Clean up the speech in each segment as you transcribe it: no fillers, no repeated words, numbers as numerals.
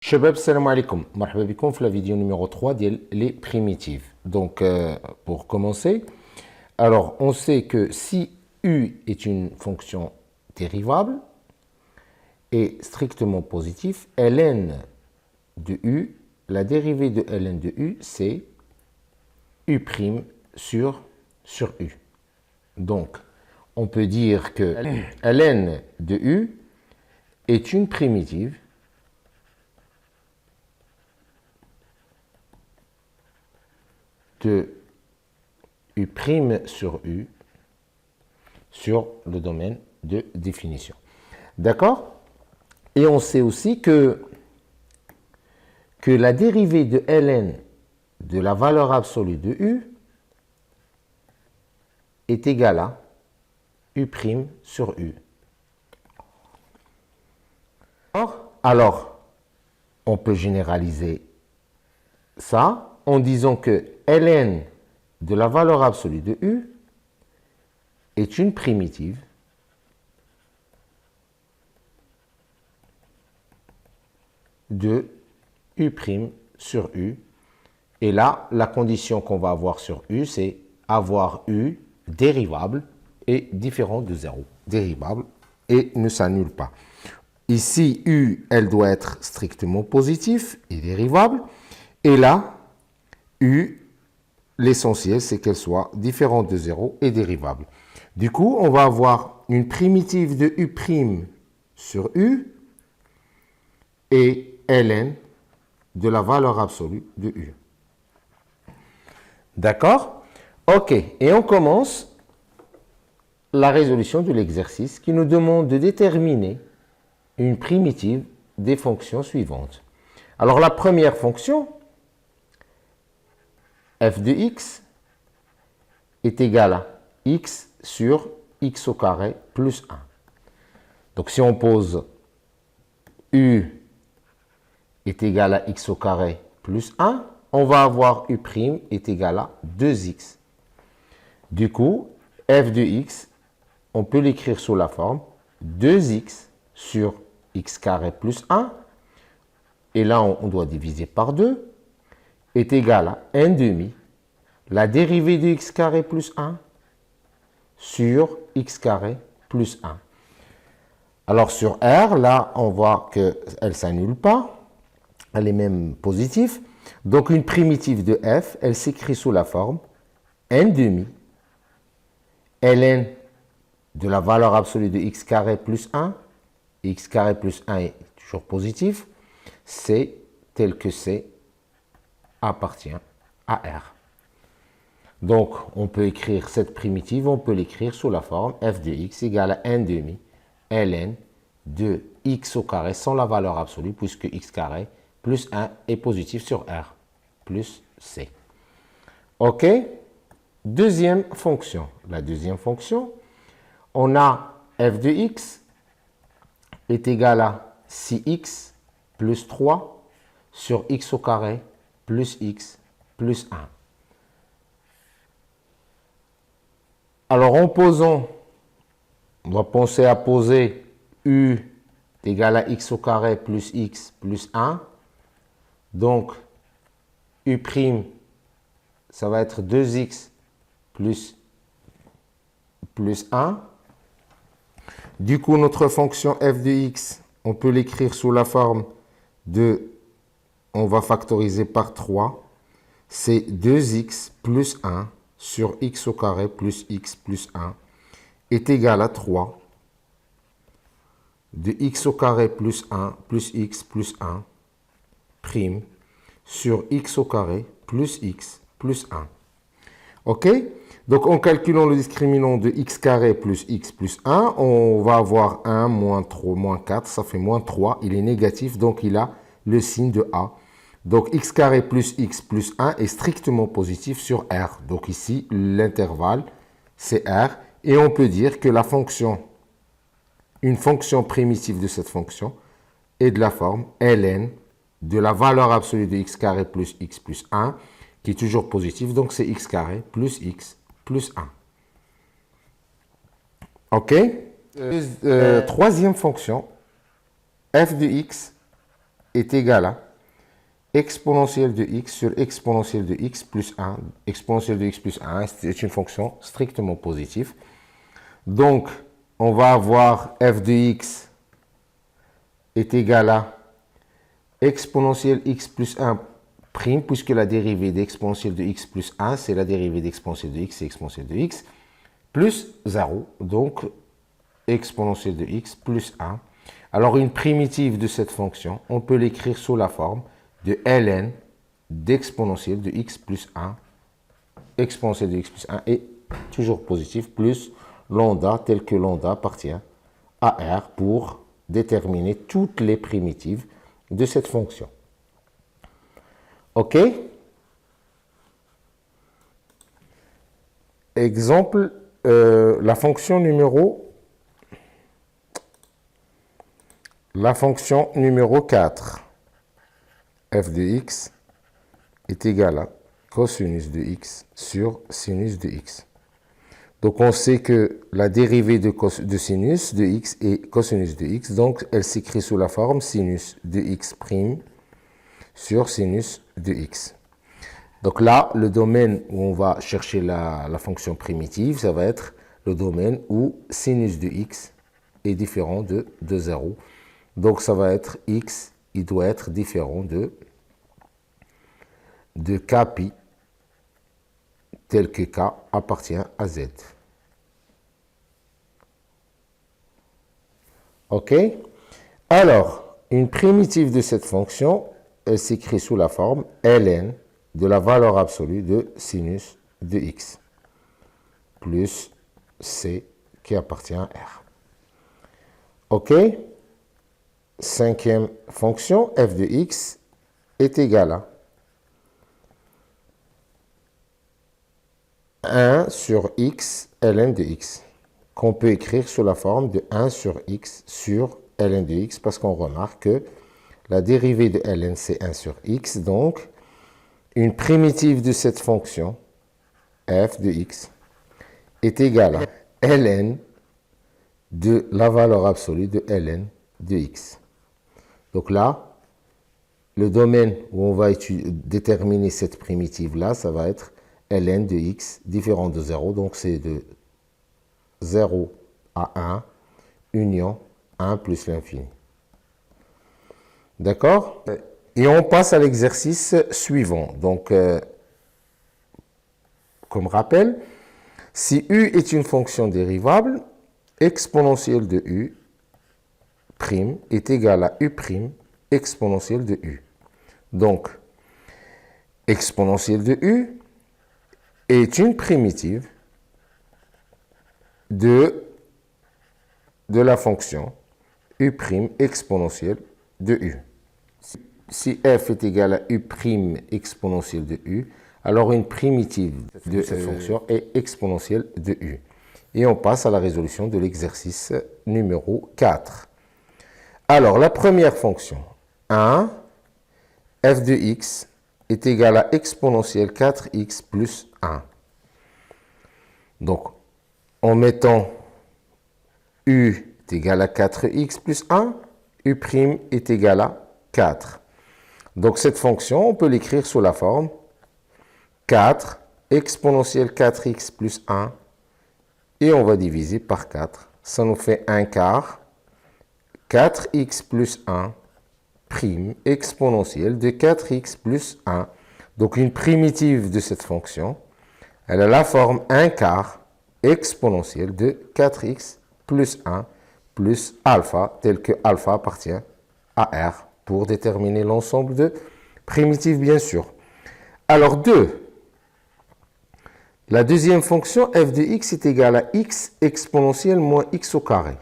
Shabab, salam alaikum. Marhaba bikoum في la vidéo numéro 3 les primitives. Donc, pour commencer, alors on sait que si u est une fonction dérivable et strictement positive, ln de u, la dérivée de ln de u, c'est u' sur u. Donc, on peut dire que ln de u est une primitive de u' sur u sur le domaine de définition. D'accord? Et on sait aussi que la dérivée de ln de la valeur absolue de u est égale à u' sur u. Alors, on peut généraliser ça en disant que ln de la valeur absolue de u est une primitive de u' sur u. Et là, la condition qu'on va avoir sur u, c'est avoir u dérivable et différent de 0. Dérivable et ne s'annule pas. Ici, u, elle doit être strictement positive et dérivable. Et là, u, l'essentiel, c'est qu'elle soit différente de 0 et dérivable. Du coup, on va avoir une primitive de u' sur u et ln de la valeur absolue de u. D'accord? Ok, et on commence la résolution de l'exercice qui nous demande de déterminer une primitive des fonctions suivantes. Alors la première fonction, f de x, est égale à x sur x au carré plus 1. Donc si on pose u est égal à x au carré plus 1, on va avoir u' est égal à 2x. Du coup, f de x, on peut l'écrire sous la forme 2x sur x carré plus 1, et là on doit diviser par 2, est égal à 1 demi, la dérivée de x carré plus 1 sur x carré plus 1. Alors sur R, là on voit qu'elle ne s'annule pas, elle est même positive. Donc une primitive de f, elle s'écrit sous la forme 1 demi ln de la valeur absolue de x carré plus 1, x carré plus 1 est toujours positif, c'est tel que c'est appartient à R. Donc on peut écrire cette primitive, on peut l'écrire sous la forme f de x égale à 1 demi ln de x au carré sans la valeur absolue, puisque x carré plus 1 est positif sur R, plus c. OK? Deuxième fonction. La deuxième fonction, on a f de x est égal à 6x plus 3 sur x au carré plus x plus 1. Alors en posant, on va penser à poser u est égal à x au carré plus x plus 1. Donc, u', ça va être 2x plus 1. Du coup, notre fonction f de x, on peut l'écrire sous la forme de, on va factoriser par 3, c'est 2x plus 1 sur x au carré plus x plus 1 est égal à 3 de x au carré plus 1 plus x plus 1 prime sur x au carré plus x plus 1. OK? Donc, en calculant le discriminant de x carré plus x plus 1, on va avoir 1 moins 3 moins 4, ça fait moins 3. Il est négatif, donc il a le signe de A. Donc, x carré plus x plus 1 est strictement positif sur R. Donc, ici, l'intervalle, c'est R. Et on peut dire que la fonction, une fonction primitive de cette fonction, est de la forme ln de la valeur absolue de x carré plus x plus 1, qui est toujours positif, donc c'est x carré plus x plus 1. OK? Troisième fonction, f de x est égal à exponentielle de x sur exponentielle de x plus 1. Exponentielle de x plus 1, c'est une fonction strictement positive. Donc, on va avoir f de x est égal à exponentielle x plus 1 prime, puisque la dérivée d'exponentielle de x plus 1, c'est la dérivée d'exponentielle de x et exponentielle de x, plus 0, donc exponentielle de x plus 1. Alors, une primitive de cette fonction, on peut l'écrire sous la forme de ln d'exponentielle de x plus 1, exponentielle de x plus 1 est toujours positif, plus lambda, tel que lambda appartient à R pour déterminer toutes les primitives de cette fonction. OK? Exemple, la fonction numéro 4. F de x est égal à cosinus de x sur sinus de x. Donc, on sait que la dérivée de sinus de x est cosinus de x. Donc, elle s'écrit sous la forme sinus de x' sur sinus de x. Donc là, le domaine où on va chercher la fonction primitive, ça va être le domaine où sinus de x est différent de 0. Donc, ça va être x, il doit être différent de kpi, tel que k appartient à z. OK? Alors, une primitive de cette fonction, elle s'écrit sous la forme ln de la valeur absolue de sinus de x plus c qui appartient à R. OK? Cinquième fonction, f de x est égal à 1 sur x ln de x, qu'on peut écrire sous la forme de 1 sur x sur ln de x, parce qu'on remarque que la dérivée de ln, c'est 1 sur x. Donc, une primitive de cette fonction, f de x, est égale à ln de la valeur absolue de ln de x. Donc là, le domaine où on va déterminer cette primitive-là, ça va être ln de x différent de 0. Donc, c'est de 0 à 1, union 1 plus l'infini. D'accord? Et on passe à l'exercice suivant. Donc, comme rappel, si u est une fonction dérivable, exponentielle de u' est égale à u' exponentielle de u. Donc, exponentielle de u est une primitive de la fonction u' exponentielle de u. Si f est égal à u' exponentielle de u, alors une primitive de cette fonction est exponentielle de u. Et on passe à la résolution de l'exercice numéro 4. Alors, la première fonction, 1, f de x est égal à exponentielle 4x plus 1. Donc, en mettant u est égal à 4x plus 1, u' est égal à 4. Donc, cette fonction, on peut l'écrire sous la forme 4 exponentielle 4x plus 1, et on va diviser par 4. Ça nous fait 1 quart, 4x plus 1, prime exponentielle de 4x plus 1. Donc, une primitive de cette fonction, elle a la forme 1 quart exponentielle de 4x plus 1 plus alpha, tel que alpha appartient à R, pour déterminer l'ensemble de primitives, bien sûr. Alors, 2. La deuxième fonction, f de x est égale à x exponentielle moins x au carré.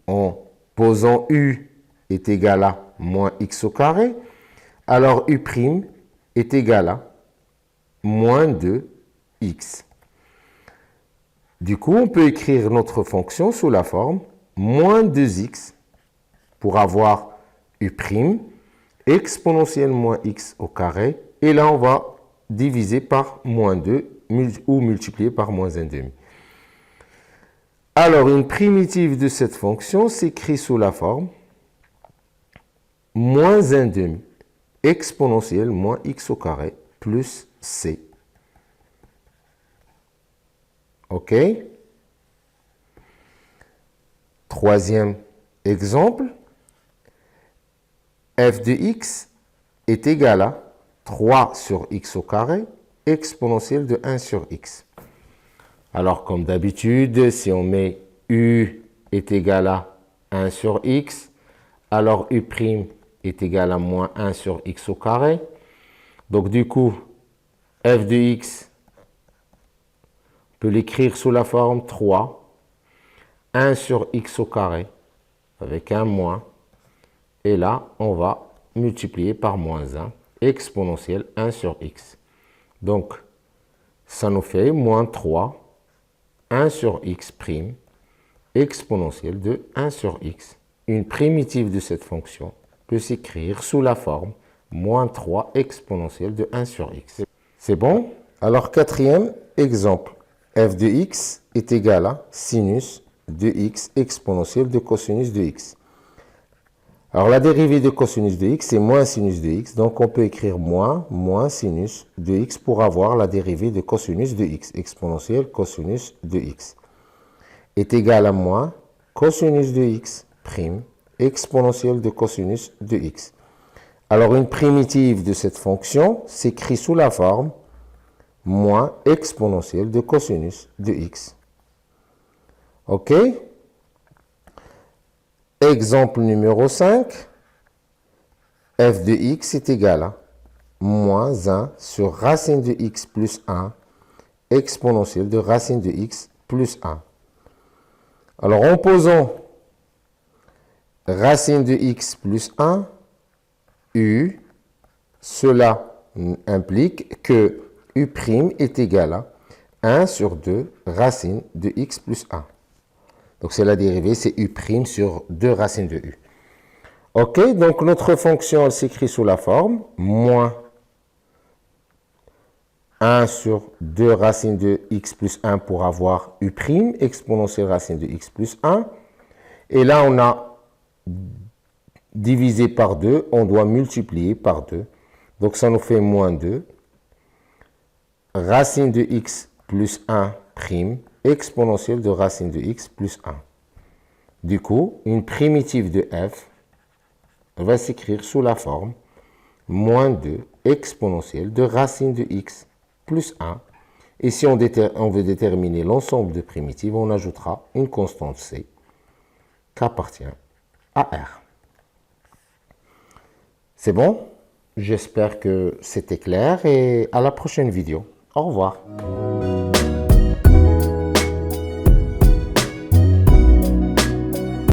En posant u est égal à moins x au carré, alors u' est égal à moins 2x. Du coup, on peut écrire notre fonction sous la forme moins 2x pour avoir u' exponentielle moins x au carré. Et là, on va diviser par moins 2 ou multiplier par moins 1,5. Alors, une primitive de cette fonction s'écrit sous la forme moins 1 demi exponentielle moins x au carré plus c. OK? Troisième exemple, f de x est égal à 3 sur x au carré exponentielle de 1 sur x. Alors, comme d'habitude, si on met u est égal à 1 sur x, alors u' est égal à moins 1 sur x au carré. Donc, du coup, f de x, on peut l'écrire sous la forme 3, 1 sur x au carré, avec un moins. Et là, on va multiplier par moins 1, exponentielle 1 sur x. Donc, ça nous fait moins 3, 1 sur x', exponentielle de 1 sur x. Une primitive de cette fonction peut s'écrire sous la forme moins 3 exponentielle de 1 sur x. C'est bon? Alors, quatrième exemple, f de x est égal à sinus de x exponentielle de cosinus de x. Alors, la dérivée de cosinus de x, c'est moins sinus de x. Donc, on peut écrire moins sinus de x pour avoir la dérivée de cosinus de x, exponentielle cosinus de x, est égal à moins cosinus de x', exponentielle de cosinus de x. Alors, une primitive de cette fonction s'écrit sous la forme moins exponentielle de cosinus de x. OK? Exemple numéro 5, f de x est égal à moins 1 sur racine de x plus 1 exponentielle de racine de x plus 1. Alors, en posant racine de x plus 1, u, cela implique que u' est égal à 1 sur 2 racine de x plus 1. Donc, c'est la dérivée, c'est u' sur 2 racines de u. OK, donc notre fonction, elle s'écrit sous la forme moins 1 sur 2 racines de x plus 1 pour avoir u', exponentielle racine de x plus 1. Et là, on a divisé par 2, on doit multiplier par 2. Donc, ça nous fait moins 2. Racine de x plus 1', exponentielle de racine de x plus 1. Du coup, une primitive de f va s'écrire sous la forme moins 2 exponentielle de racine de x plus 1. Et si on veut déterminer l'ensemble de primitives, on ajoutera une constante c qui appartient à R. C'est bon? J'espère que c'était clair et à la prochaine vidéo. Au revoir.